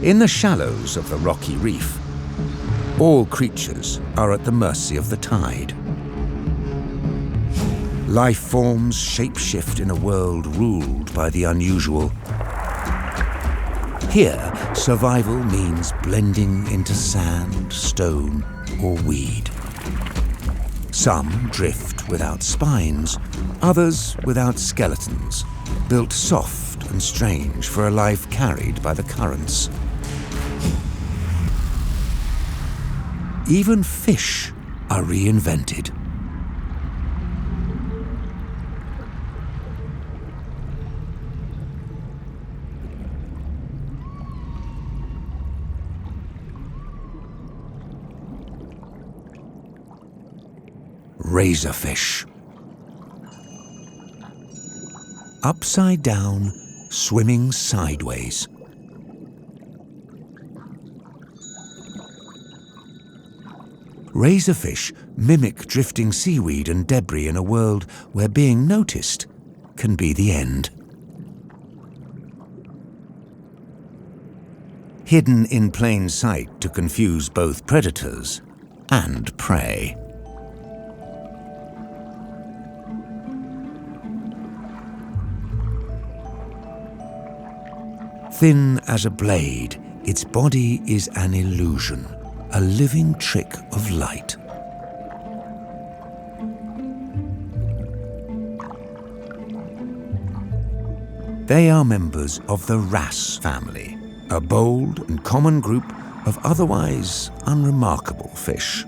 In the shallows of the rocky reef, all creatures are at the mercy of the tide. Life forms shapeshift in a world ruled by the unusual. Here, survival means blending into sand, stone, or weed. Some drift without spines, others without skeletons, built soft and strange for a life carried by the currents. Even fish are reinvented. Razorfish. Upside down, swimming sideways. Razorfish mimic drifting seaweed and debris in a world where being noticed can be the end. Hidden in plain sight to confuse both predators and prey. Thin as a blade, its body is an illusion, a living trick of light. They are members of the wrasse family, a bold and common group of otherwise unremarkable fish.